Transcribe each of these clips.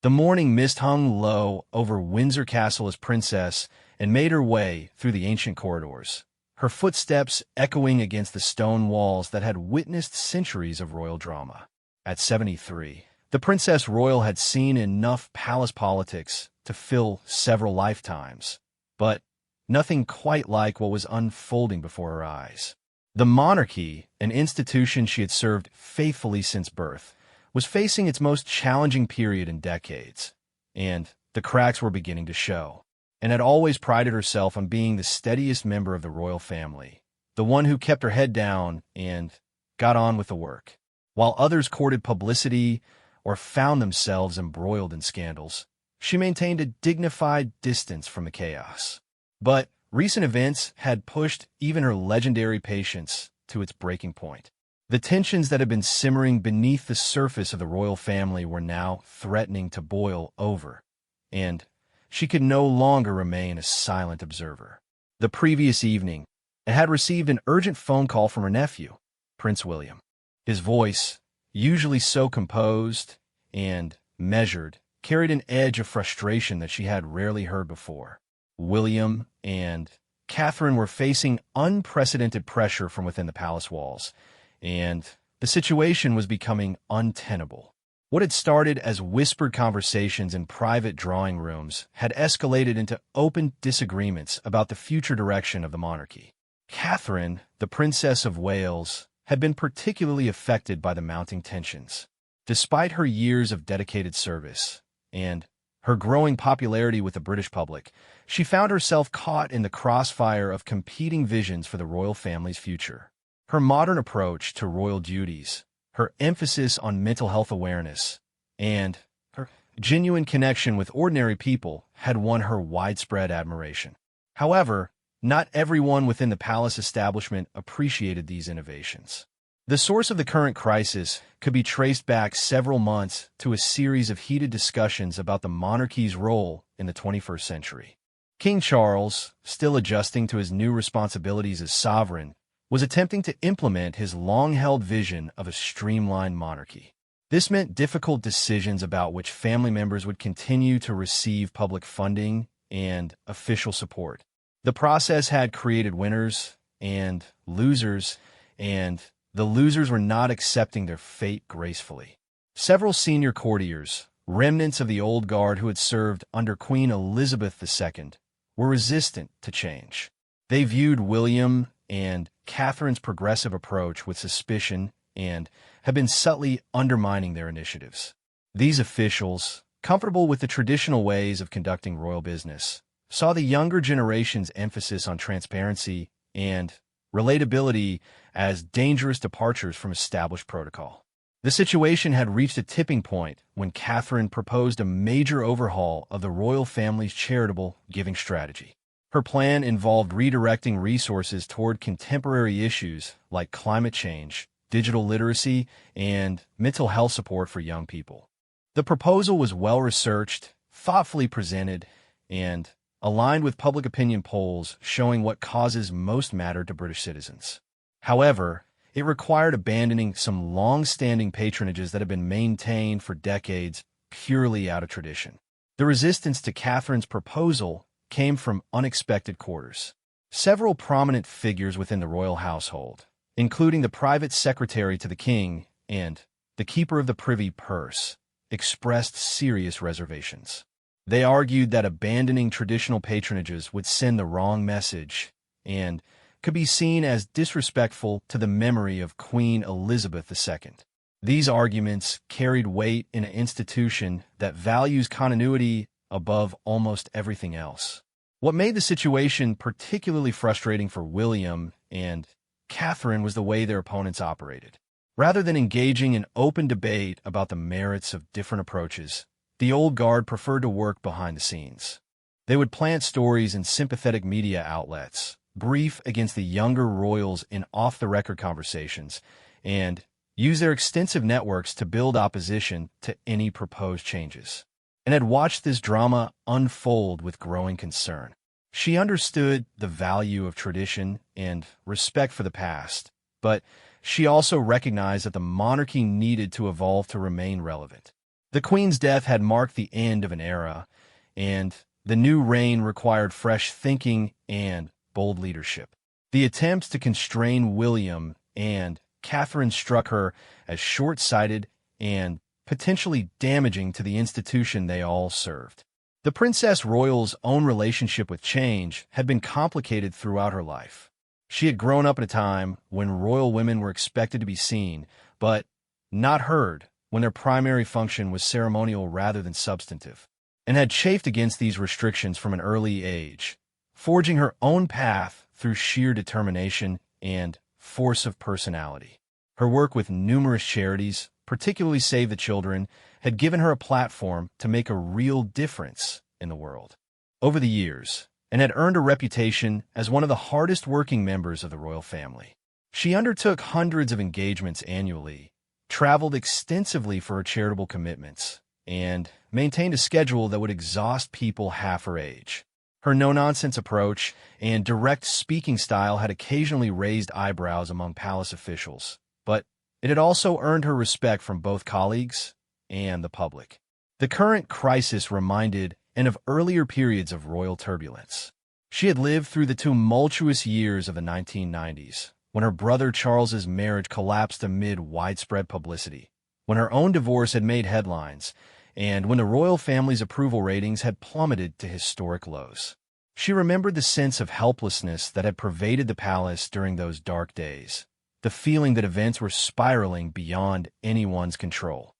The morning mist hung low over Windsor Castle as Princess and made her way through the ancient corridors, her footsteps echoing against the stone walls that had witnessed centuries of royal drama. At 73, the Princess Royal had seen enough palace politics to fill several lifetimes, but nothing quite like what was unfolding before her eyes. The monarchy, an institution she had served faithfully since birth, was facing its most challenging period in decades, and the cracks were beginning to show, and had always prided herself on being the steadiest member of the royal family, the one who kept her head down and got on with the work. While others courted publicity or found themselves embroiled in scandals, she maintained a dignified distance from the chaos. But recent events had pushed even her legendary patience to its breaking point. The tensions that had been simmering beneath the surface of the royal family were now threatening to boil over, and she could no longer remain a silent observer. The previous evening, it had received an urgent phone call from her nephew, Prince William. His voice, usually so composed and measured, carried an edge of frustration that she had rarely heard before. William and Catherine were facing unprecedented pressure from within the palace walls, and the situation was becoming untenable. What had started as whispered conversations in private drawing rooms had escalated into open disagreements about the future direction of the monarchy. Catherine, the Princess of Wales, had been particularly affected by the mounting tensions. Despite her years of dedicated service and her growing popularity with the British public, she found herself caught in the crossfire of competing visions for the royal family's future. Her modern approach to royal duties, her emphasis on mental health awareness, and her genuine connection with ordinary people had won her widespread admiration. However, not everyone within the palace establishment appreciated these innovations. The source of the current crisis could be traced back several months to a series of heated discussions about the monarchy's role in the 21st century. King Charles, still adjusting to his new responsibilities as sovereign, was attempting to implement his long-held vision of a streamlined monarchy. This meant difficult decisions about which family members would continue to receive public funding and official support. The process had created winners and losers, and the losers were not accepting their fate gracefully. Several senior courtiers, remnants of the old guard who had served under Queen Elizabeth II, were resistant to change. They viewed William and Catherine's progressive approach with suspicion and had been subtly undermining their initiatives. These officials, comfortable with the traditional ways of conducting royal business, saw the younger generation's emphasis on transparency and relatability as dangerous departures from established protocol. The situation had reached a tipping point when Catherine proposed a major overhaul of the royal family's charitable giving strategy. Her plan involved redirecting resources toward contemporary issues like climate change, digital literacy, and mental health support for young people. The proposal was well-researched, thoughtfully presented, and aligned with public opinion polls showing what causes most matter to British citizens. However, it required abandoning some long-standing patronages that had been maintained for decades purely out of tradition. The resistance to Catherine's proposal came from unexpected quarters. Several prominent figures within the royal household, including the private secretary to the king and the keeper of the privy purse, expressed serious reservations. They argued that abandoning traditional patronages would send the wrong message and could be seen as disrespectful to the memory of Queen Elizabeth II. These arguments carried weight in an institution that values continuity above almost everything else. What made the situation particularly frustrating for William and Catherine was the way their opponents operated. Rather than engaging in open debate about the merits of different approaches, the old guard preferred to work behind the scenes. They would plant stories in sympathetic media outlets, brief against the younger royals in off-the-record conversations, and use their extensive networks to build opposition to any proposed changes. And had watched this drama unfold with growing concern. She understood the value of tradition and respect for the past, but she also recognized that the monarchy needed to evolve to remain relevant. The Queen's death had marked the end of an era, and the new reign required fresh thinking and bold leadership. The attempts to constrain William and Catherine struck her as short-sighted and potentially damaging to the institution they all served. The Princess Royal's own relationship with change had been complicated throughout her life. She had grown up at a time when royal women were expected to be seen, but not heard, when their primary function was ceremonial rather than substantive, and had chafed against these restrictions from an early age, forging her own path through sheer determination and force of personality. Her work with numerous charities, particularly Save the Children, had given her a platform to make a real difference in the world. Over the years, and had earned a reputation as one of the hardest-working members of the royal family. She undertook hundreds of engagements annually, traveled extensively for her charitable commitments, and maintained a schedule that would exhaust people half her age. Her no-nonsense approach and direct speaking style had occasionally raised eyebrows among palace officials, but it had also earned her respect from both colleagues and the public. The current crisis reminded and of earlier periods of royal turbulence. She had lived through the tumultuous years of the 1990s, when her brother Charles's marriage collapsed amid widespread publicity, when her own divorce had made headlines, and when the royal family's approval ratings had plummeted to historic lows. She remembered the sense of helplessness that had pervaded the palace during those dark days, the feeling that events were spiraling beyond anyone's control.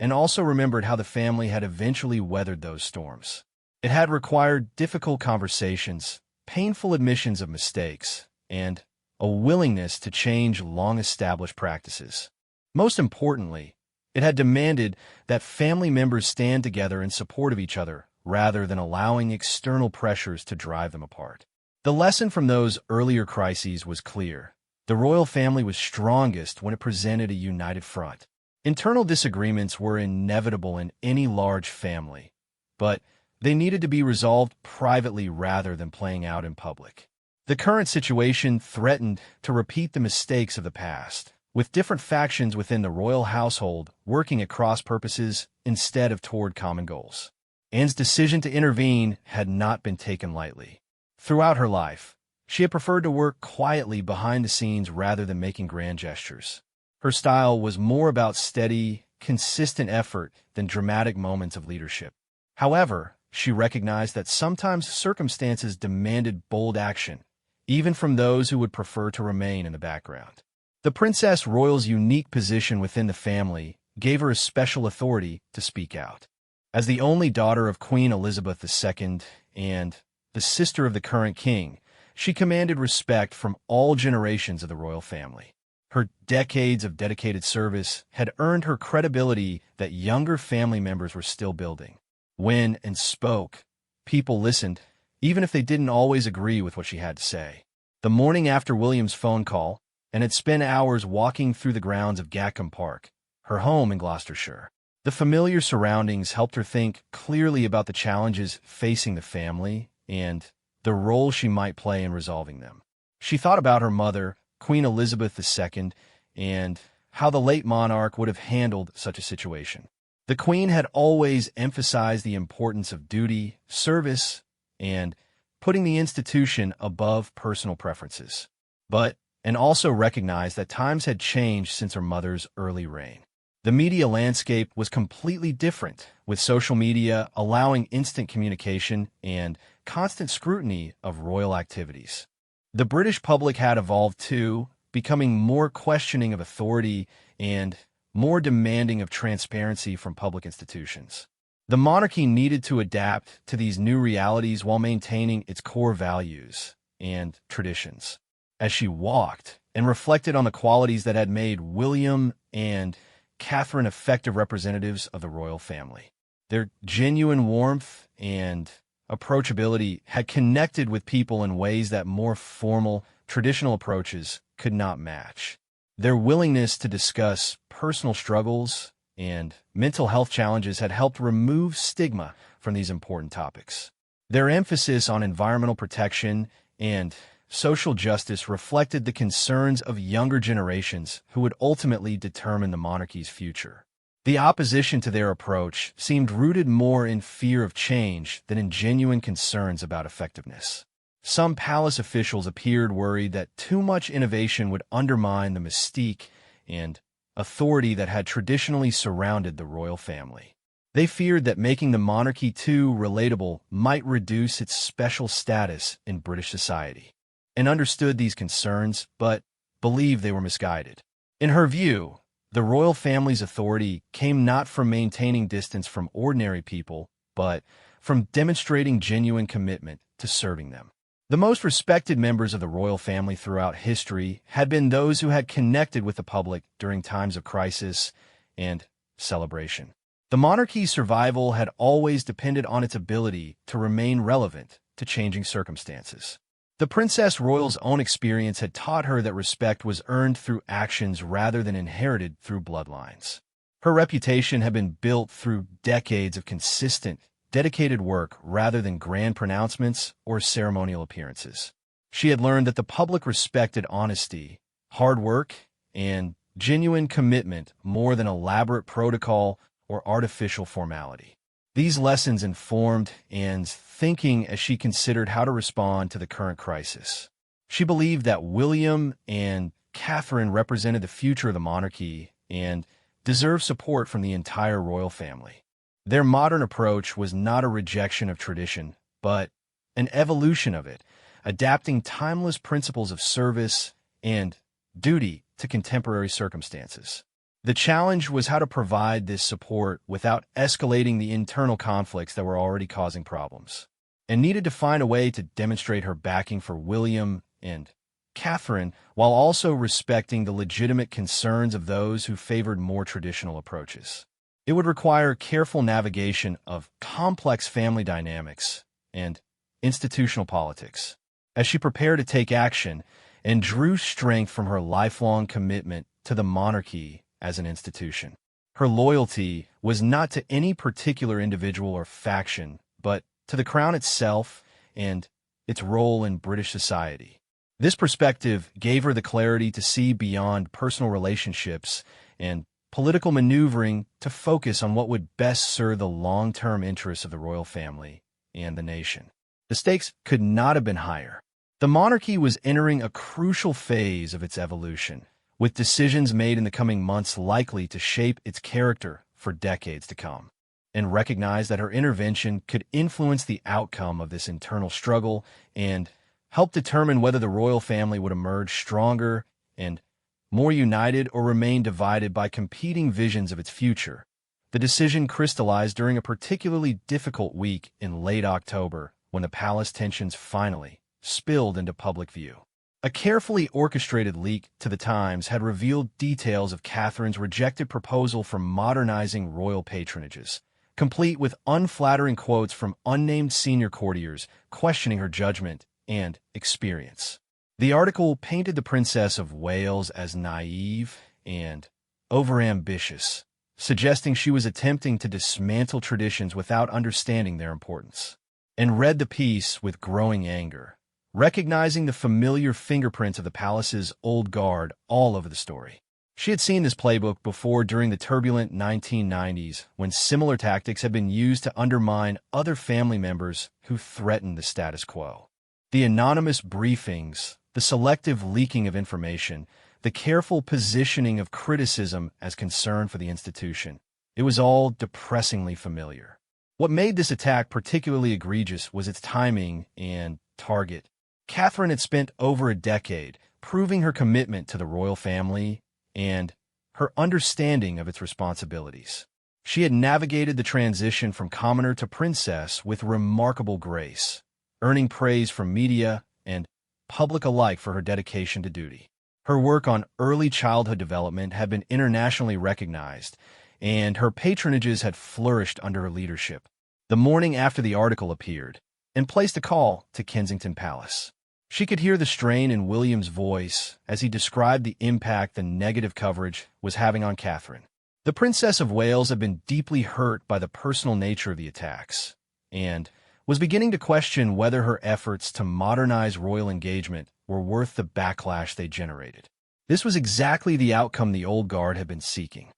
And also remembered how the family had eventually weathered those storms. It had required difficult conversations, painful admissions of mistakes, and a willingness to change long-established practices. Most importantly, it had demanded that family members stand together in support of each other rather than allowing external pressures to drive them apart. The lesson from those earlier crises was clear. The royal family was strongest when it presented a united front. Internal disagreements were inevitable in any large family, but they needed to be resolved privately rather than playing out in public. The current situation threatened to repeat the mistakes of the past, with different factions within the royal household working at cross purposes instead of toward common goals. Anne's decision to intervene had not been taken lightly. Throughout her life, she had preferred to work quietly behind the scenes rather than making grand gestures. Her style was more about steady, consistent effort than dramatic moments of leadership. However, she recognized that sometimes circumstances demanded bold action, even from those who would prefer to remain in the background. The Princess Royal's unique position within the family gave her a special authority to speak out. As the only daughter of Queen Elizabeth II and the sister of the current king, she commanded respect from all generations of the royal family. Her decades of dedicated service had earned her credibility that younger family members were still building. When and spoke, people listened, even if they didn't always agree with what she had to say. The morning after William's phone call, Anne had spent hours walking through the grounds of Gatcombe Park, her home in Gloucestershire. The familiar surroundings helped her think clearly about the challenges facing the family and the role she might play in resolving them. She thought about her mother, Queen Elizabeth II, and how the late monarch would have handled such a situation. The Queen had always emphasized the importance of duty, service, and putting the institution above personal preferences. And also recognized that times had changed since her mother's early reign. The media landscape was completely different, with social media allowing instant communication and constant scrutiny of royal activities. The British public had evolved too, becoming more questioning of authority and more demanding of transparency from public institutions. The monarchy needed to adapt to these new realities while maintaining its core values and traditions. As she walked and reflected on the qualities that had made William and Catherine effective representatives of the royal family, their genuine warmth and approachability had connected with people in ways that more formal, traditional approaches could not match. Their willingness to discuss personal struggles and mental health challenges had helped remove stigma from these important topics. Their emphasis on environmental protection and social justice reflected the concerns of younger generations who would ultimately determine the monarchy's future. The opposition to their approach seemed rooted more in fear of change than in genuine concerns about effectiveness. Some palace officials appeared worried that too much innovation would undermine the mystique and authority that had traditionally surrounded the royal family. They feared that making the monarchy too relatable might reduce its special status in British society, and understood these concerns, but believed they were misguided. In her view, the royal family's authority came not from maintaining distance from ordinary people, but from demonstrating genuine commitment to serving them. The most respected members of the royal family throughout history had been those who had connected with the public during times of crisis and celebration. The monarchy's survival had always depended on its ability to remain relevant to changing circumstances. The Princess Royal's own experience had taught her that respect was earned through actions rather than inherited through bloodlines. Her reputation had been built through decades of consistent, dedicated work rather than grand pronouncements or ceremonial appearances. She had learned that the public respected honesty, hard work, and genuine commitment more than elaborate protocol or artificial formality. These lessons informed Anne's thinking as she considered how to respond to the current crisis. She believed that William and Catherine represented the future of the monarchy and deserved support from the entire royal family. Their modern approach was not a rejection of tradition, but an evolution of it, adapting timeless principles of service and duty to contemporary circumstances. The challenge was how to provide this support without escalating the internal conflicts that were already causing problems, and needed to find a way to demonstrate her backing for William and Catherine while also respecting the legitimate concerns of those who favored more traditional approaches. It would require careful navigation of complex family dynamics and institutional politics. As she prepared to take action and drew strength from her lifelong commitment to the monarchy as an institution. Her loyalty was not to any particular individual or faction, but to the crown itself and its role in British society. This perspective gave her the clarity to see beyond personal relationships and political maneuvering to focus on what would best serve the long-term interests of the royal family and the nation. The stakes could not have been higher. The monarchy was entering a crucial phase of its evolution, with decisions made in the coming months likely to shape its character for decades to come, and recognized that her intervention could influence the outcome of this internal struggle and help determine whether the royal family would emerge stronger and more united or remain divided by competing visions of its future. The decision crystallized during a particularly difficult week in late October when the palace tensions finally spilled into public view. A carefully orchestrated leak to the Times had revealed details of Catherine's rejected proposal for modernizing royal patronages, complete with unflattering quotes from unnamed senior courtiers questioning her judgment and experience. The article painted the Princess of Wales as naive and overambitious, suggesting she was attempting to dismantle traditions without understanding their importance, and read the piece with growing anger, recognizing the familiar fingerprints of the palace's old guard all over the story. She had seen this playbook before during the turbulent 1990s, when similar tactics had been used to undermine other family members who threatened the status quo. The anonymous briefings, the selective leaking of information, the careful positioning of criticism as concern for the institution. It was all depressingly familiar. What made this attack particularly egregious was its timing and target. Catherine had spent over a decade proving her commitment to the royal family and her understanding of its responsibilities. She had navigated the transition from commoner to princess with remarkable grace, earning praise from media and public alike for her dedication to duty. Her work on early childhood development had been internationally recognized, and her patronages had flourished under her leadership. The morning after the article appeared, and placed a call to Kensington Palace. She could hear the strain in William's voice as he described the impact the negative coverage was having on Catherine. The Princess of Wales had been deeply hurt by the personal nature of the attacks, and was beginning to question whether her efforts to modernize royal engagement were worth the backlash they generated. This was exactly the outcome the old guard had been seeking.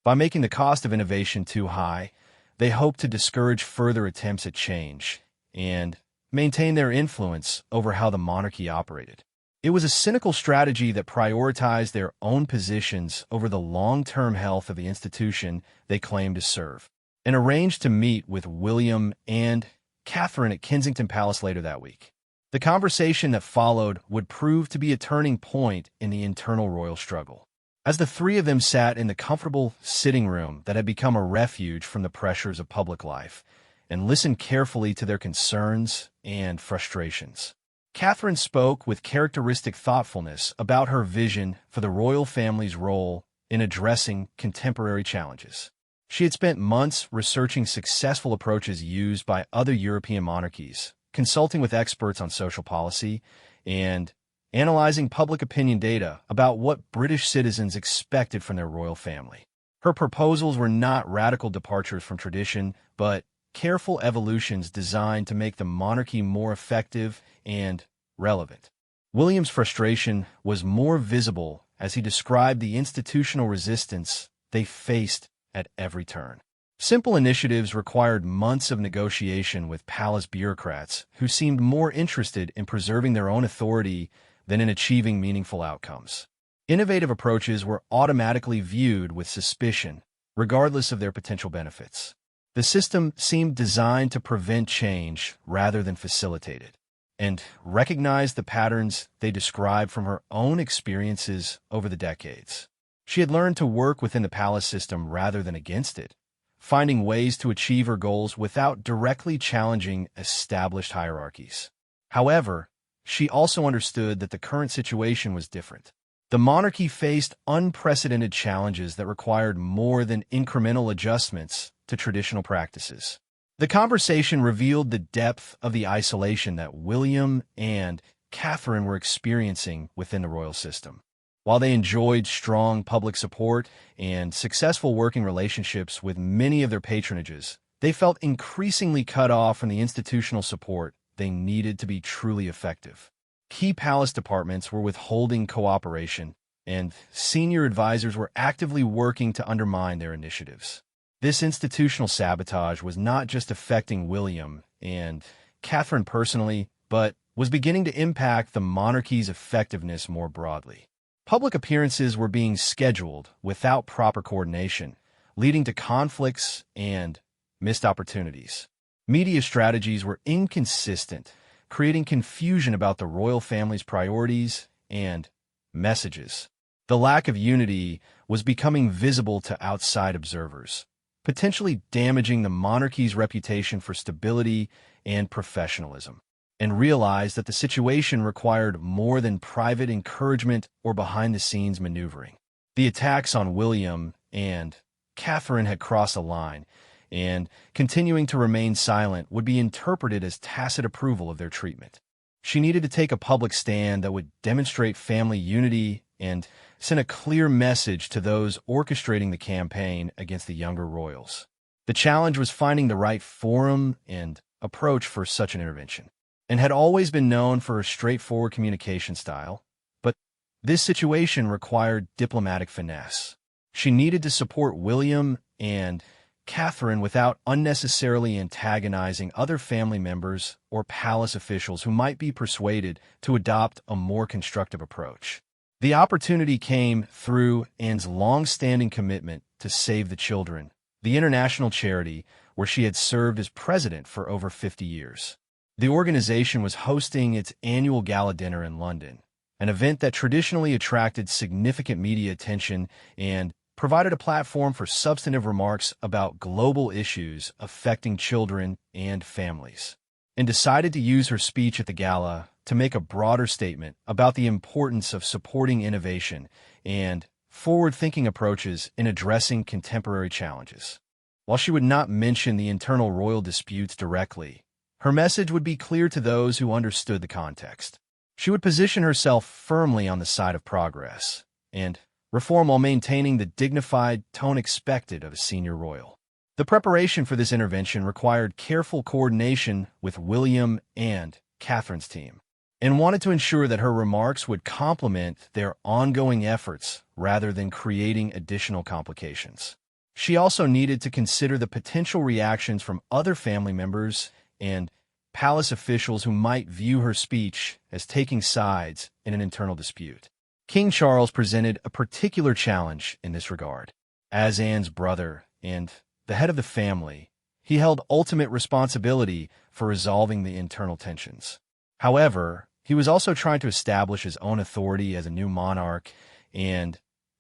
By making the cost of innovation too high, they hoped to discourage further attempts at change and maintain their influence over how the monarchy operated. It was a cynical strategy that prioritized their own positions over the long-term health of the institution they claimed to serve, and arranged to meet with William and Catherine at Kensington Palace later that week. The conversation that followed would prove to be a turning point in the internal royal struggle. As the three of them sat in the comfortable sitting room that had become a refuge from the pressures of public life and listened carefully to their concerns and frustrations, Catherine spoke with characteristic thoughtfulness about her vision for the royal family's role in addressing contemporary challenges. She had spent months researching successful approaches used by other European monarchies, consulting with experts on social policy, and analyzing public opinion data about what British citizens expected from their royal family. Her proposals were not radical departures from tradition, but careful evolutions designed to make the monarchy more effective and relevant. William's frustration was more visible as he described the institutional resistance they faced at every turn. Simple initiatives required months of negotiation with palace bureaucrats who seemed more interested in preserving their own authority than in achieving meaningful outcomes. Innovative approaches were automatically viewed with suspicion, regardless of their potential benefits. The system seemed designed to prevent change rather than facilitate it, and recognized the patterns they described from her own experiences over the decades. She had learned to work within the palace system rather than against it, finding ways to achieve her goals without directly challenging established hierarchies. However, she also understood that the current situation was different. The monarchy faced unprecedented challenges that required more than incremental adjustments to traditional practices. The conversation revealed the depth of the isolation that William and Catherine were experiencing within the royal system. While they enjoyed strong public support and successful working relationships with many of their patronages, they felt increasingly cut off from the institutional support they needed to be truly effective. Key palace departments were withholding cooperation, and senior advisors were actively working to undermine their initiatives. This institutional sabotage was not just affecting William and Catherine personally, but was beginning to impact the monarchy's effectiveness more broadly. Public appearances were being scheduled without proper coordination, leading to conflicts and missed opportunities. Media strategies were inconsistent, creating confusion about the royal family's priorities and messages. The lack of unity was becoming visible to outside observers, potentially damaging the monarchy's reputation for stability and professionalism, and realized that the situation required more than private encouragement or behind-the-scenes maneuvering. The attacks on William and Catherine had crossed a line, and continuing to remain silent would be interpreted as tacit approval of their treatment. She needed to take a public stand that would demonstrate family unity and send a clear message to those orchestrating the campaign against the younger royals. The challenge was finding the right forum and approach for such an intervention, and had always been known for a straightforward communication style, but this situation required diplomatic finesse. She needed to support William and Catherine without unnecessarily antagonizing other family members or palace officials who might be persuaded to adopt a more constructive approach. The opportunity came through Anne's long-standing commitment to Save the Children, the international charity where she had served as president for over 50 years. The organization was hosting its annual gala dinner in London, an event that traditionally attracted significant media attention and provided a platform for substantive remarks about global issues affecting children and families, and decided to use her speech at the gala to make a broader statement about the importance of supporting innovation and forward-thinking approaches in addressing contemporary challenges. While she would not mention the internal royal disputes directly, her message would be clear to those who understood the context. She would position herself firmly on the side of progress and reform while maintaining the dignified tone expected of a senior royal. The preparation for this intervention required careful coordination with William and Catherine's team, and wanted to ensure that her remarks would complement their ongoing efforts rather than creating additional complications. She also needed to consider the potential reactions from other family members and palace officials who might view her speech as taking sides in an internal dispute. King Charles presented a particular challenge in this regard. As Anne's brother and the head of the family, he held ultimate responsibility for resolving the internal tensions. However, he was also trying to establish his own authority as a new monarch and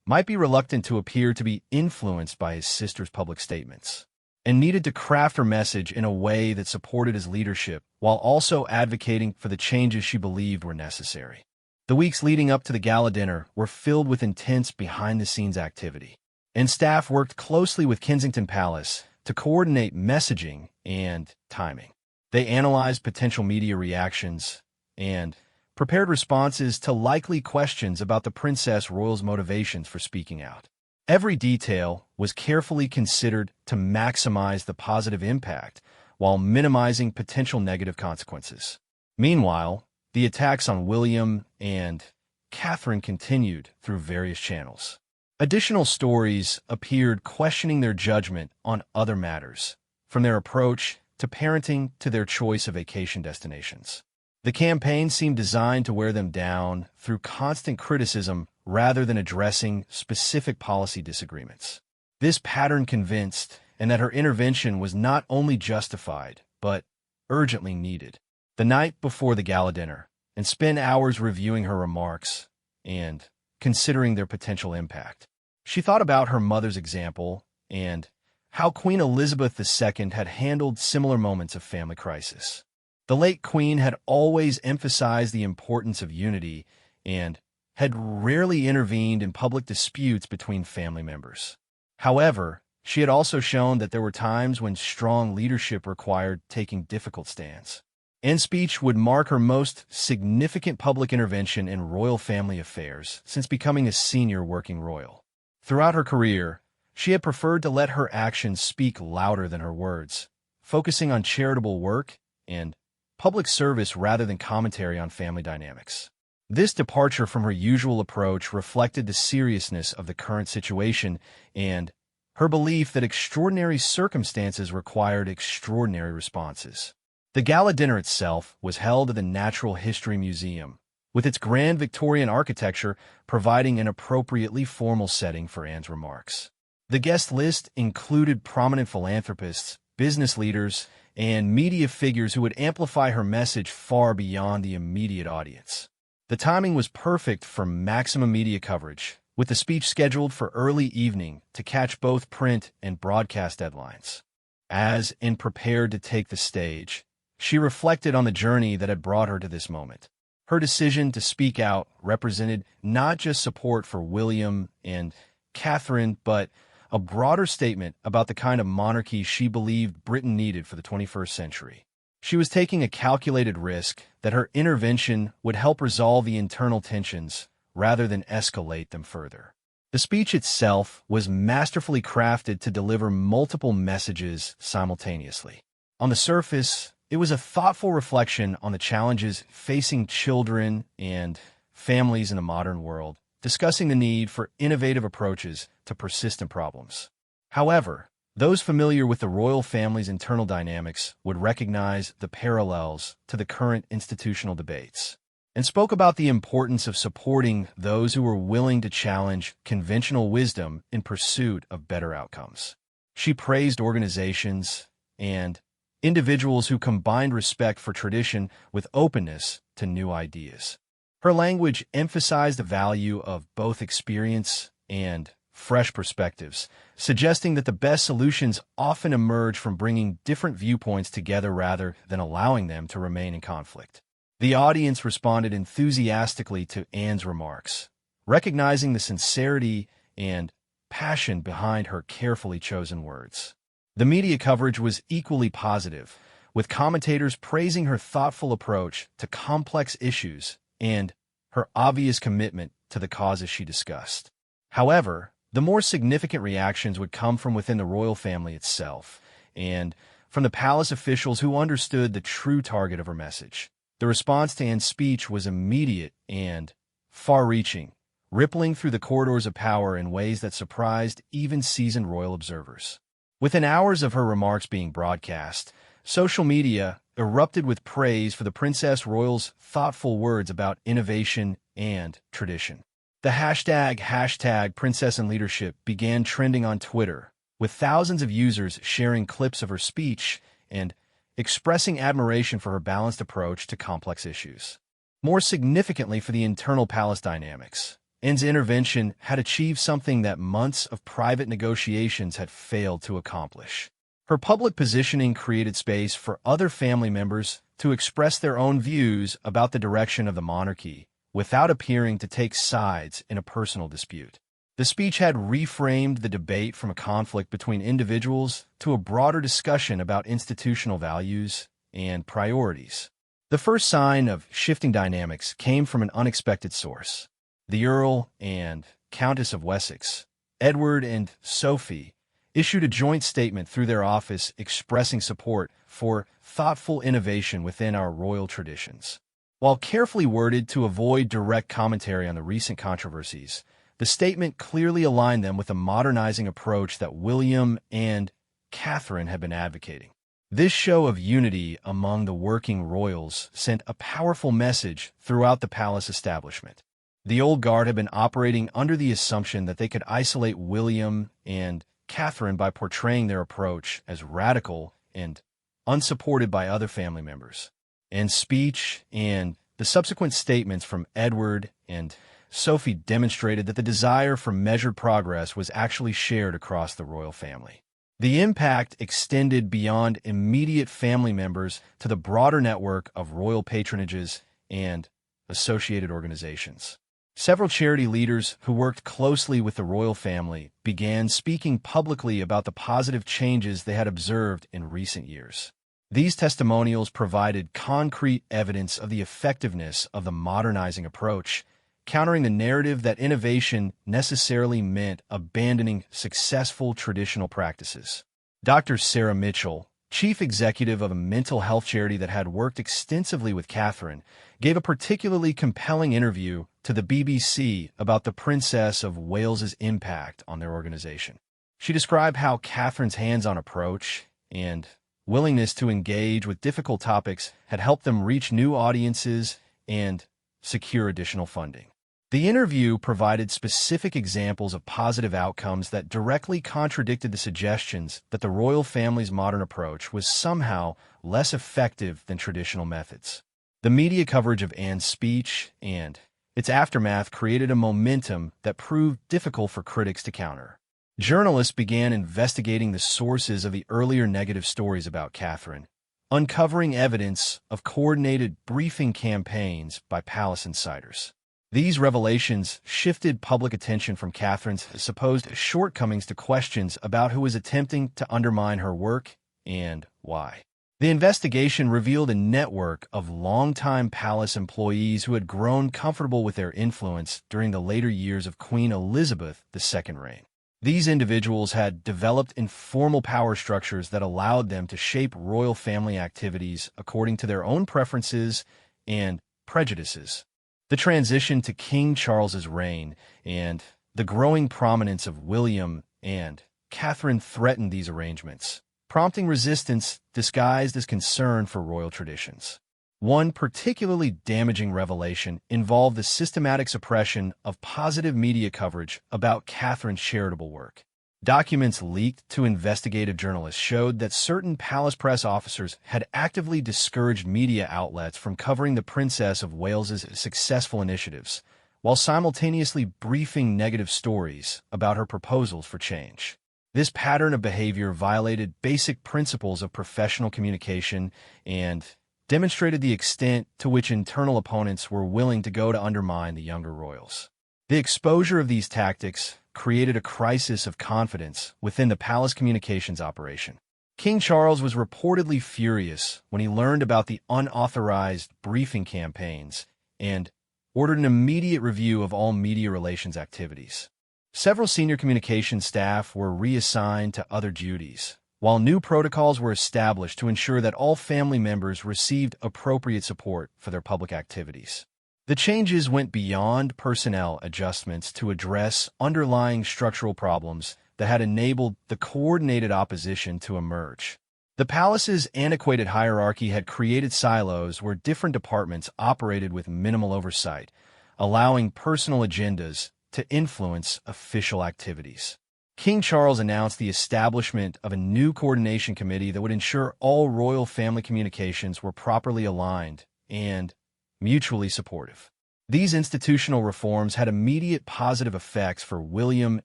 might be reluctant to appear to be influenced by his sister's public statements, and needed to craft her message in a way that supported his leadership while also advocating for the changes she believed were necessary. The weeks leading up to the gala dinner were filled with intense behind-the-scenes activity, and staff worked closely with Kensington Palace to coordinate messaging and timing. They analyzed potential media reactions and prepared responses to likely questions about the Princess Royal's motivations for speaking out. Every detail was carefully considered to maximize the positive impact while minimizing potential negative consequences. Meanwhile, the attacks on William and Catherine continued through various channels. Additional stories appeared questioning their judgment on other matters, from their approach to parenting to their choice of vacation destinations. The campaign seemed designed to wear them down through constant criticism rather than addressing specific policy disagreements. This pattern convinced and that her intervention was not only justified, but urgently needed. The night before the gala dinner, and spent hours reviewing her remarks and considering their potential impact. She thought about her mother's example and how Queen Elizabeth II had handled similar moments of family crisis. The late Queen had always emphasized the importance of unity and had rarely intervened in public disputes between family members. However, she had also shown that there were times when strong leadership required taking difficult stands. Anne's speech would mark her most significant public intervention in royal family affairs since becoming a senior working royal. Throughout her career, she had preferred to let her actions speak louder than her words, focusing on charitable work and public service rather than commentary on family dynamics. This departure from her usual approach reflected the seriousness of the current situation and her belief that extraordinary circumstances required extraordinary responses. The gala dinner itself was held at the Natural History Museum, with its grand Victorian architecture providing an appropriately formal setting for Anne's remarks. The guest list included prominent philanthropists, business leaders, and media figures who would amplify her message far beyond the immediate audience. The timing was perfect for maximum media coverage, with the speech scheduled for early evening to catch both print and broadcast deadlines. As Anne prepared to take the stage, she reflected on the journey that had brought her to this moment. Her decision to speak out represented not just support for William and Catherine, but a broader statement about the kind of monarchy she believed Britain needed for the 21st century. She was taking a calculated risk that her intervention would help resolve the internal tensions rather than escalate them further. The speech itself was masterfully crafted to deliver multiple messages simultaneously. On the surface, it was a thoughtful reflection on the challenges facing children and families in the modern world, discussing the need for innovative approaches to persistent problems. However, those familiar with the royal family's internal dynamics would recognize the parallels to the current institutional debates, and spoke about the importance of supporting those who were willing to challenge conventional wisdom in pursuit of better outcomes. She praised organizations and individuals who combined respect for tradition with openness to new ideas. Her language emphasized the value of both experience and fresh perspectives, suggesting that the best solutions often emerge from bringing different viewpoints together rather than allowing them to remain in conflict. The audience responded enthusiastically to Anne's remarks, recognizing the sincerity and passion behind her carefully chosen words. The media coverage was equally positive, with commentators praising her thoughtful approach to complex issues and her obvious commitment to the causes she discussed. However, the more significant reactions would come from within the royal family itself and from the palace officials who understood the true target of her message. The response to Anne's speech was immediate and far-reaching, rippling through the corridors of power in ways that surprised even seasoned royal observers. Within hours of her remarks being broadcast, social media erupted with praise for the Princess Royal's thoughtful words about innovation and tradition. The hashtag Princess in Leadership began trending on Twitter, with thousands of users sharing clips of her speech and expressing admiration for her balanced approach to complex issues. More significantly for the internal palace dynamics, Anne's intervention had achieved something that months of private negotiations had failed to accomplish. Her public positioning created space for other family members to express their own views about the direction of the monarchy without appearing to take sides in a personal dispute. The speech had reframed the debate from a conflict between individuals to a broader discussion about institutional values and priorities. The first sign of shifting dynamics came from an unexpected source. The Earl and Countess of Wessex, Edward and Sophie, issued a joint statement through their office expressing support for thoughtful innovation within our royal traditions. While carefully worded to avoid direct commentary on the recent controversies, the statement clearly aligned them with the modernizing approach that William and Catherine had been advocating. This show of unity among the working royals sent a powerful message throughout the palace establishment. The old guard had been operating under the assumption that they could isolate William and Catherine by portraying their approach as radical and unsupported by other family members. Anne's speech and the subsequent statements from Edward and Sophie demonstrated that the desire for measured progress was actually shared across the royal family. The impact extended beyond immediate family members to the broader network of royal patronages and associated organizations. Several charity leaders who worked closely with the royal family began speaking publicly about the positive changes they had observed in recent years. These testimonials provided concrete evidence of the effectiveness of the modernizing approach, countering the narrative that innovation necessarily meant abandoning successful traditional practices. Dr. Sarah Mitchell, chief executive of a mental health charity that had worked extensively with Catherine, gave a particularly compelling interview to the BBC about the Princess of Wales's impact on their organization. She described how Catherine's hands-on approach and willingness to engage with difficult topics had helped them reach new audiences and secure additional funding. The interview provided specific examples of positive outcomes that directly contradicted the suggestions that the royal family's modern approach was somehow less effective than traditional methods. The media coverage of Anne's speech and its aftermath created a momentum that proved difficult for critics to counter. Journalists began investigating the sources of the earlier negative stories about Catherine, uncovering evidence of coordinated briefing campaigns by palace insiders. These revelations shifted public attention from Catherine's supposed shortcomings to questions about who was attempting to undermine her work and why. The investigation revealed a network of longtime palace employees who had grown comfortable with their influence during the later years of Queen Elizabeth II's reign. These individuals had developed informal power structures that allowed them to shape royal family activities according to their own preferences and prejudices. The transition to King Charles's reign and the growing prominence of William and Catherine threatened these arrangements, prompting resistance disguised as concern for royal traditions. One particularly damaging revelation involved the systematic suppression of positive media coverage about Catherine's charitable work. Documents leaked to investigative journalists showed that certain palace press officers had actively discouraged media outlets from covering the Princess of Wales's successful initiatives, while simultaneously briefing negative stories about her proposals for change. This pattern of behavior violated basic principles of professional communication and demonstrated the extent to which internal opponents were willing to go to undermine the younger royals. The exposure of these tactics created a crisis of confidence within the palace communications operation. King Charles was reportedly furious when he learned about the unauthorized briefing campaigns and ordered an immediate review of all media relations activities. Several senior communications staff were reassigned to other duties, while new protocols were established to ensure that all family members received appropriate support for their public activities. The changes went beyond personnel adjustments to address underlying structural problems that had enabled the coordinated opposition to emerge. The palace's antiquated hierarchy had created silos where different departments operated with minimal oversight, allowing personal agendas to influence official activities. King Charles announced the establishment of a new coordination committee that would ensure all royal family communications were properly aligned and mutually supportive. These institutional reforms had immediate positive effects for William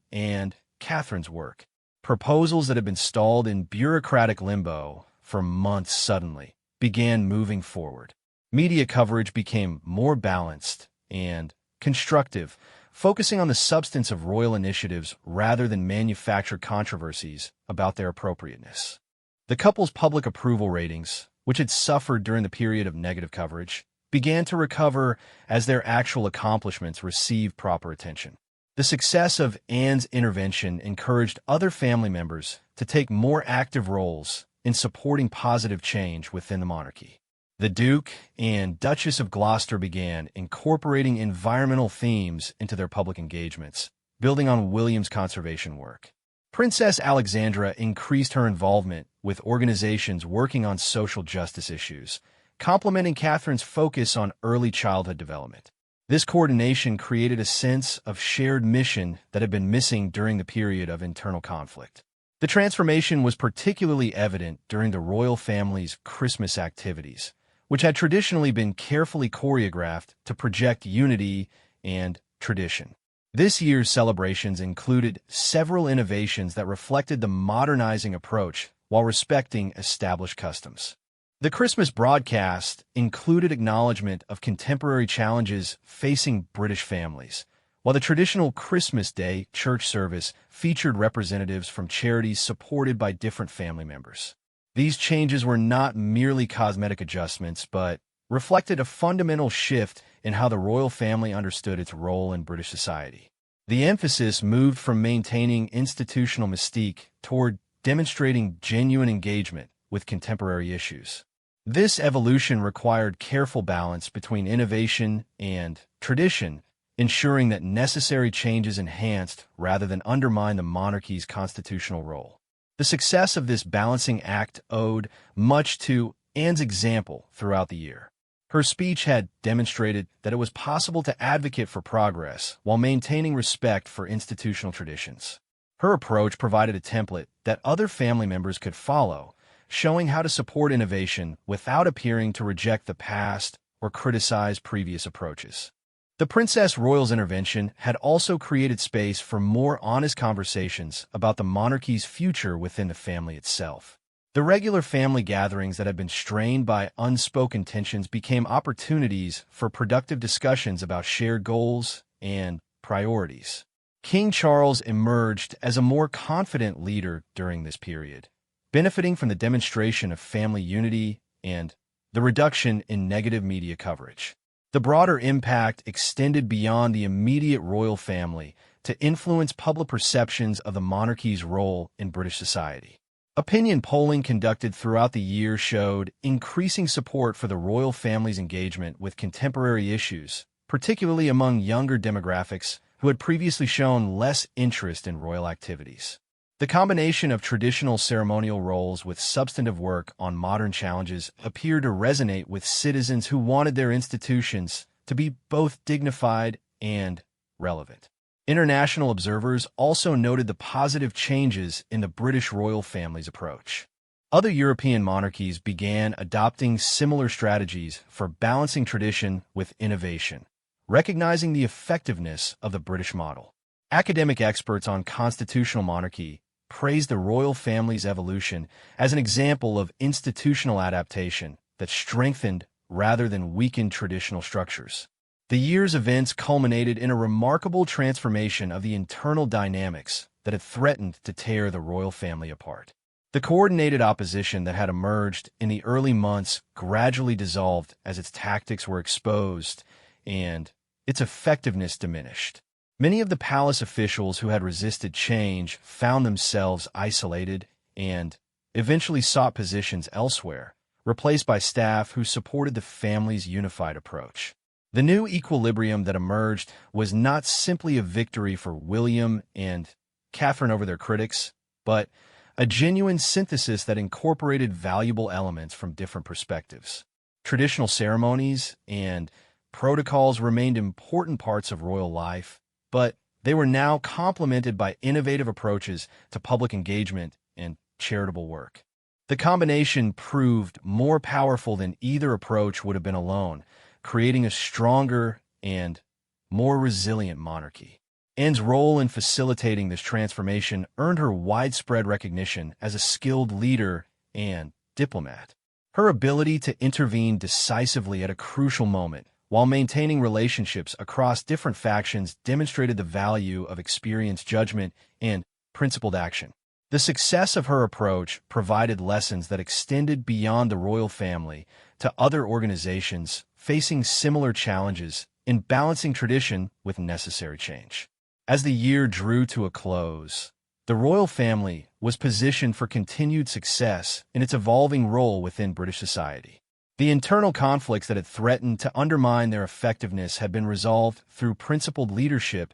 and Catherine's work. Proposals that had been stalled in bureaucratic limbo for months suddenly began moving forward. Media coverage became more balanced and constructive, focusing on the substance of royal initiatives rather than manufactured controversies about their appropriateness. The couple's public approval ratings, which had suffered during the period of negative coverage, began to recover as their actual accomplishments received proper attention. The success of Anne's intervention encouraged other family members to take more active roles in supporting positive change within the monarchy. The Duke and Duchess of Gloucester began incorporating environmental themes into their public engagements, building on William's conservation work. Princess Alexandra increased her involvement with organizations working on social justice issues, complementing Catherine's focus on early childhood development. This coordination created a sense of shared mission that had been missing during the period of internal conflict. The transformation was particularly evident during the royal family's Christmas activities, which had traditionally been carefully choreographed to project unity and tradition. This year's celebrations included several innovations that reflected the modernizing approach while respecting established customs. The Christmas broadcast included acknowledgement of contemporary challenges facing British families, while the traditional Christmas Day church service featured representatives from charities supported by different family members. These changes were not merely cosmetic adjustments, but reflected a fundamental shift in how the royal family understood its role in British society. The emphasis moved from maintaining institutional mystique toward demonstrating genuine engagement with contemporary issues. This evolution required careful balance between innovation and tradition, ensuring that necessary changes enhanced rather than undermined the monarchy's constitutional role. The success of this balancing act owed much to Anne's example throughout the year. Her speech had demonstrated that it was possible to advocate for progress while maintaining respect for institutional traditions. Her approach provided a template that other family members could follow, showing how to support innovation without appearing to reject the past or criticize previous approaches. The Princess Royal's intervention had also created space for more honest conversations about the monarchy's future within the family itself. The regular family gatherings that had been strained by unspoken tensions became opportunities for productive discussions about shared goals and priorities. King Charles emerged as a more confident leader during this period, benefiting from the demonstration of family unity and the reduction in negative media coverage. The broader impact extended beyond the immediate royal family to influence public perceptions of the monarchy's role in British society. Opinion polling conducted throughout the year showed increasing support for the royal family's engagement with contemporary issues, particularly among younger demographics who had previously shown less interest in royal activities. The combination of traditional ceremonial roles with substantive work on modern challenges appeared to resonate with citizens who wanted their institutions to be both dignified and relevant. International observers also noted the positive changes in the British royal family's approach. Other European monarchies began adopting similar strategies for balancing tradition with innovation, recognizing the effectiveness of the British model. Academic experts on constitutional monarchy praised the royal family's evolution as an example of institutional adaptation that strengthened rather than weakened traditional structures. The year's events culminated in a remarkable transformation of the internal dynamics that had threatened to tear the royal family apart. The coordinated opposition that had emerged in the early months gradually dissolved as its tactics were exposed and its effectiveness diminished. Many of the palace officials who had resisted change found themselves isolated and eventually sought positions elsewhere, replaced by staff who supported the family's unified approach. The new equilibrium that emerged was not simply a victory for William and Catherine over their critics, but a genuine synthesis that incorporated valuable elements from different perspectives. Traditional ceremonies and protocols remained important parts of royal life, but they were now complemented by innovative approaches to public engagement and charitable work. The combination proved more powerful than either approach would have been alone, creating a stronger and more resilient monarchy. Anne's role in facilitating this transformation earned her widespread recognition as a skilled leader and diplomat. Her ability to intervene decisively at a crucial moment while maintaining relationships across different factions demonstrated the value of experienced judgment and principled action. The success of her approach provided lessons that extended beyond the royal family to other organizations facing similar challenges in balancing tradition with necessary change. As the year drew to a close, the royal family was positioned for continued success in its evolving role within British society. The internal conflicts that had threatened to undermine their effectiveness had been resolved through principled leadership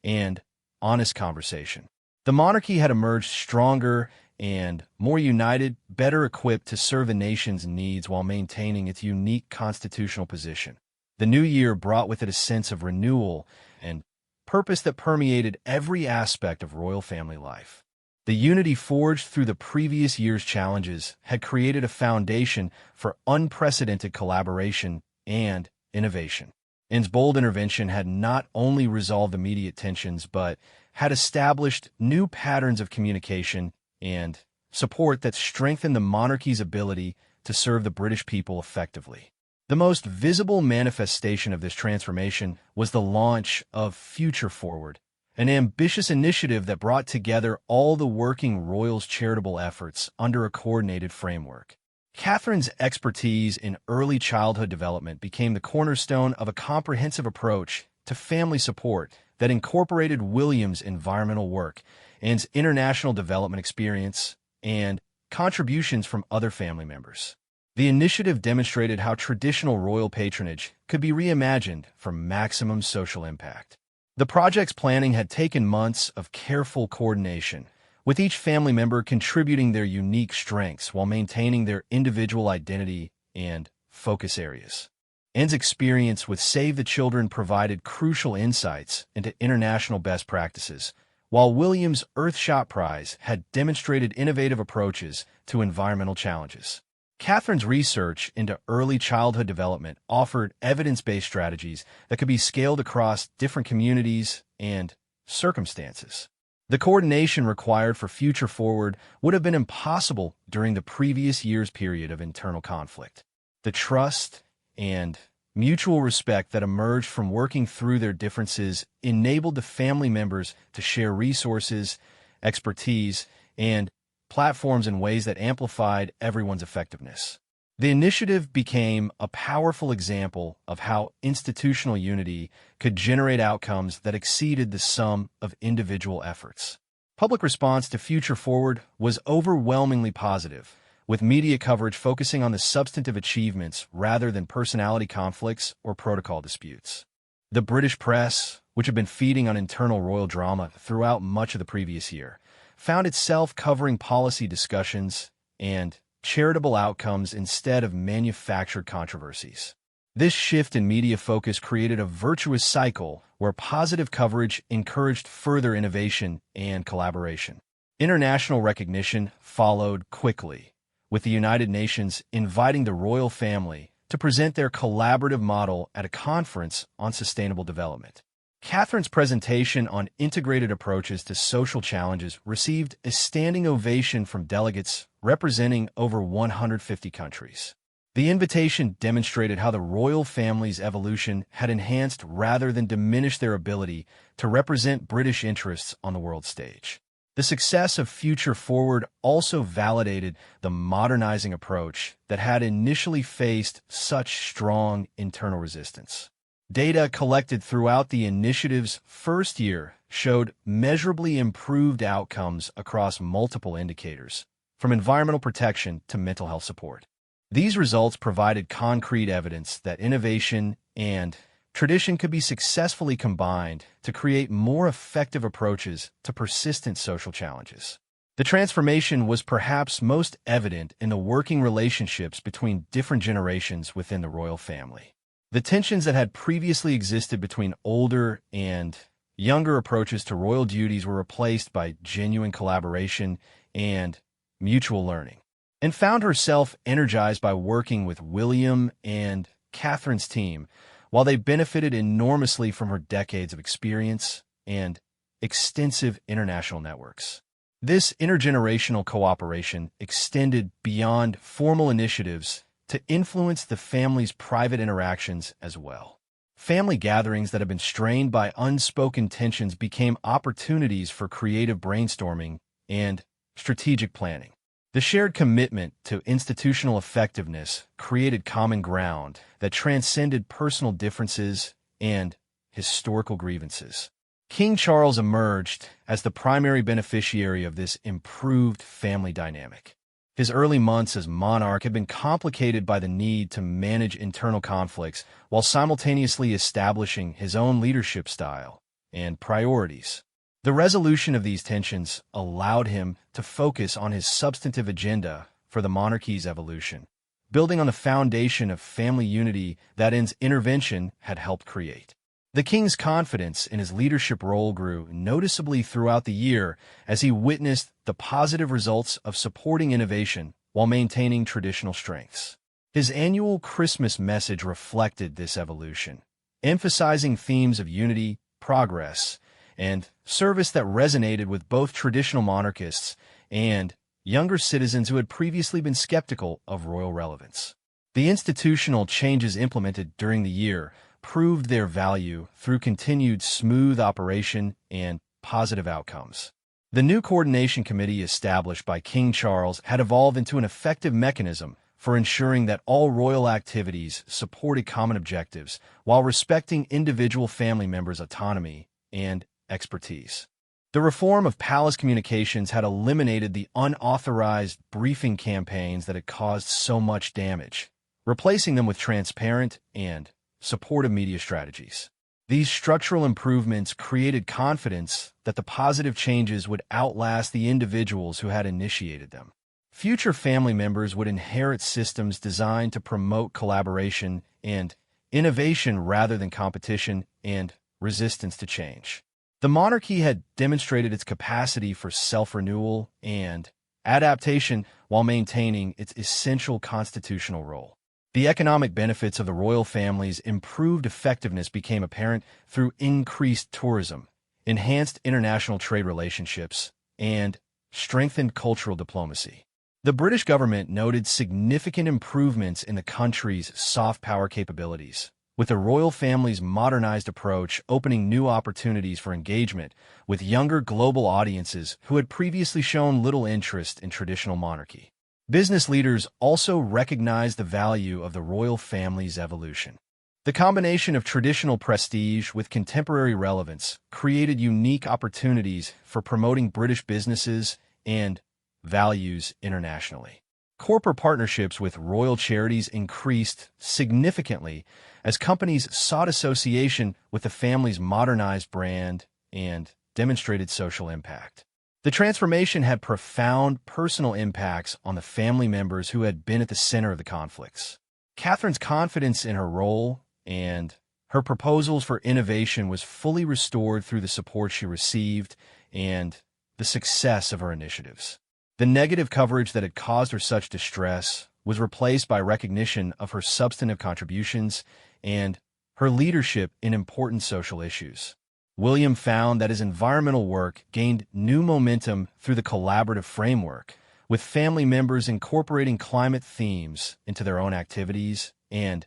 and honest conversation. The monarchy had emerged stronger and more united, better equipped to serve the nation's needs while maintaining its unique constitutional position. The new year brought with it a sense of renewal and purpose that permeated every aspect of royal family life. The unity forged through the previous year's challenges had created a foundation for unprecedented collaboration and innovation. Anne's bold intervention had not only resolved immediate tensions, but had established new patterns of communication and support that strengthened the monarchy's ability to serve the British people effectively. The most visible manifestation of this transformation was the launch of Future Forward, an ambitious initiative that brought together all the working royals' charitable efforts under a coordinated framework. Catherine's expertise in early childhood development became the cornerstone of a comprehensive approach to family support that incorporated William's environmental work, Anne's international development experience, and contributions from other family members. The initiative demonstrated how traditional royal patronage could be reimagined for maximum social impact. The project's planning had taken months of careful coordination, with each family member contributing their unique strengths while maintaining their individual identity and focus areas. Anne's experience with Save the Children provided crucial insights into international best practices, while William's Earthshot Prize had demonstrated innovative approaches to environmental challenges. Catherine's research into early childhood development offered evidence-based strategies that could be scaled across different communities and circumstances. The coordination required for Future Forward would have been impossible during the previous year's period of internal conflict. The trust and mutual respect that emerged from working through their differences enabled the family members to share resources, expertise, and platforms in ways that amplified everyone's effectiveness. The initiative became a powerful example of how institutional unity could generate outcomes that exceeded the sum of individual efforts. Public response to Future Forward was overwhelmingly positive, with media coverage focusing on the substantive achievements rather than personality conflicts or protocol disputes. The British press, which had been feeding on internal royal drama throughout much of the previous year, found itself covering policy discussions and charitable outcomes instead of manufactured controversies. This shift in media focus created a virtuous cycle where positive coverage encouraged further innovation and collaboration. International recognition followed quickly, with the United Nations inviting the royal family to present their collaborative model at a conference on sustainable development. Catherine's presentation on integrated approaches to social challenges received a standing ovation from delegates representing over 150 countries. The invitation demonstrated how the royal family's evolution had enhanced rather than diminished their ability to represent British interests on the world stage. The success of Future Forward also validated the modernizing approach that had initially faced such strong internal resistance. Data collected throughout the initiative's first year showed measurably improved outcomes across multiple indicators, from environmental protection to mental health support. These results provided concrete evidence that innovation and tradition could be successfully combined to create more effective approaches to persistent social challenges. The transformation was perhaps most evident in the working relationships between different generations within the royal family. The tensions that had previously existed between older and younger approaches to royal duties were replaced by genuine collaboration and mutual learning, and found herself energized by working with William and Catherine's team, while they benefited enormously from her decades of experience and extensive international networks. This intergenerational cooperation extended beyond formal initiatives to influence the family's private interactions as well. Family gatherings that had been strained by unspoken tensions became opportunities for creative brainstorming and strategic planning. The shared commitment to institutional effectiveness created common ground that transcended personal differences and historical grievances. King Charles emerged as the primary beneficiary of this improved family dynamic. His early months as monarch had been complicated by the need to manage internal conflicts while simultaneously establishing his own leadership style and priorities. The resolution of these tensions allowed him to focus on his substantive agenda for the monarchy's evolution, building on the foundation of family unity that his intervention had helped create. The king's confidence in his leadership role grew noticeably throughout the year as he witnessed the positive results of supporting innovation while maintaining traditional strengths. His annual Christmas message reflected this evolution, emphasizing themes of unity, progress, and service that resonated with both traditional monarchists and younger citizens who had previously been skeptical of royal relevance. The institutional changes implemented during the year proved their value through continued smooth operation and positive outcomes. The new coordination committee established by King Charles had evolved into an effective mechanism for ensuring that all royal activities supported common objectives while respecting individual family members' autonomy and expertise. The reform of palace communications had eliminated the unauthorized briefing campaigns that had caused so much damage, replacing them with transparent and supportive media strategies. These structural improvements created confidence that the positive changes would outlast the individuals who had initiated them. Future family members would inherit systems designed to promote collaboration and innovation rather than competition and resistance to change. The monarchy had demonstrated its capacity for self-renewal and adaptation while maintaining its essential constitutional role. The economic benefits of the royal family's improved effectiveness became apparent through increased tourism, enhanced international trade relationships, and strengthened cultural diplomacy. The British government noted significant improvements in the country's soft power capabilities, with the royal family's modernized approach opening new opportunities for engagement with younger global audiences who had previously shown little interest in traditional monarchy. Business leaders also recognized the value of the royal family's evolution. The combination of traditional prestige with contemporary relevance created unique opportunities for promoting British businesses and values internationally. Corporate partnerships with royal charities increased significantly as companies sought association with the family's modernized brand and demonstrated social impact. The transformation had profound personal impacts on the family members who had been at the center of the conflicts. Catherine's confidence in her role and her proposals for innovation was fully restored through the support she received and the success of her initiatives. The negative coverage that had caused her such distress was replaced by recognition of her substantive contributions and her leadership in important social issues. William found that his environmental work gained new momentum through the collaborative framework, with family members incorporating climate themes into their own activities and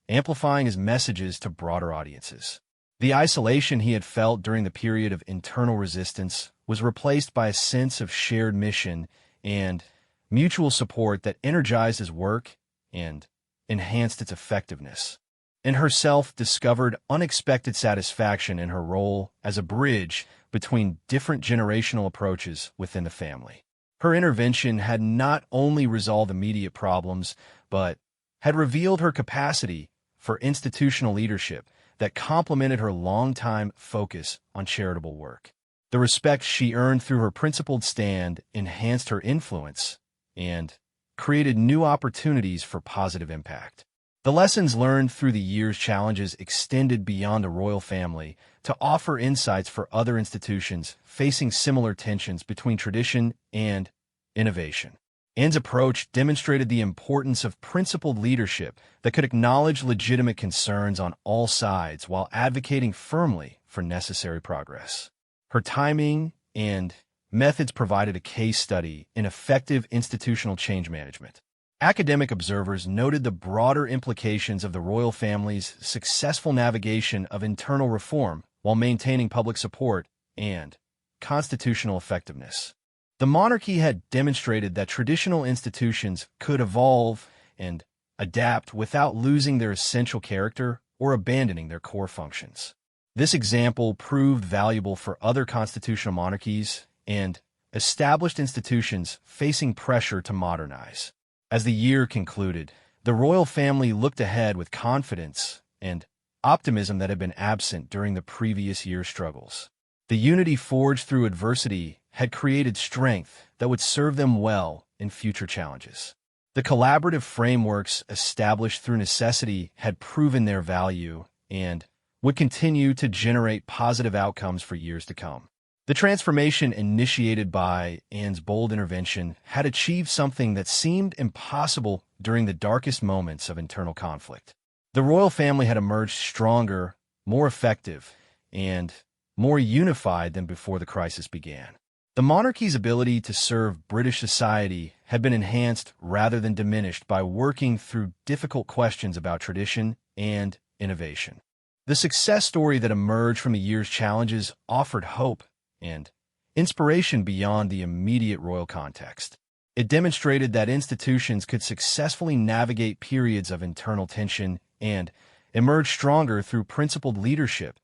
amplifying his messages to broader audiences. The isolation he had felt during the period of internal resistance was replaced by a sense of shared mission and mutual support that energized his work and enhanced its effectiveness. And herself discovered unexpected satisfaction in her role as a bridge between different generational approaches within the family. Her intervention had not only resolved immediate problems, but had revealed her capacity for institutional leadership, that complemented her longtime focus on charitable work. The respect she earned through her principled stand enhanced her influence and created new opportunities for positive impact. The lessons learned through the year's challenges extended beyond the royal family to offer insights for other institutions facing similar tensions between tradition and innovation. Anne's approach demonstrated the importance of principled leadership that could acknowledge legitimate concerns on all sides while advocating firmly for necessary progress. Her timing and methods provided a case study in effective institutional change management. Academic observers noted the broader implications of the royal family's successful navigation of internal reform while maintaining public support and constitutional effectiveness. The monarchy had demonstrated that traditional institutions could evolve and adapt without losing their essential character or abandoning their core functions. This example proved valuable for other constitutional monarchies and established institutions facing pressure to modernize. As the year concluded, the royal family looked ahead with confidence and optimism that had been absent during the previous year's struggles. The unity forged through adversity had created strength that would serve them well in future challenges. The collaborative frameworks established through necessity had proven their value and would continue to generate positive outcomes for years to come. The transformation initiated by Anne's bold intervention had achieved something that seemed impossible during the darkest moments of internal conflict. The royal family had emerged stronger, more effective, and more unified than before the crisis began. The monarchy's ability to serve British society had been enhanced rather than diminished by working through difficult questions about tradition and innovation. The success story that emerged from the year's challenges offered hope and inspiration beyond the immediate royal context. It demonstrated that institutions could successfully navigate periods of internal tension and emerge stronger through principled leadership,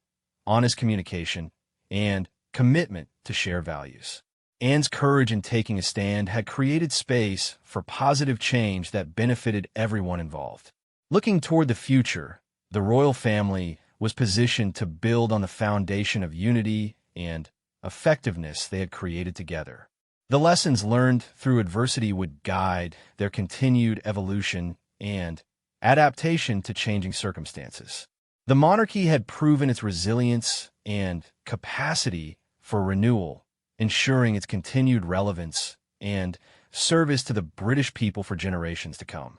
honest communication, and commitment to share values. Anne's courage in taking a stand had created space for positive change that benefited everyone involved. Looking toward the future, the royal family was positioned to build on the foundation of unity and effectiveness they had created together. The lessons learned through adversity would guide their continued evolution and adaptation to changing circumstances. The monarchy had proven its resilience and capacity for renewal, ensuring its continued relevance and service to the British people for generations to come.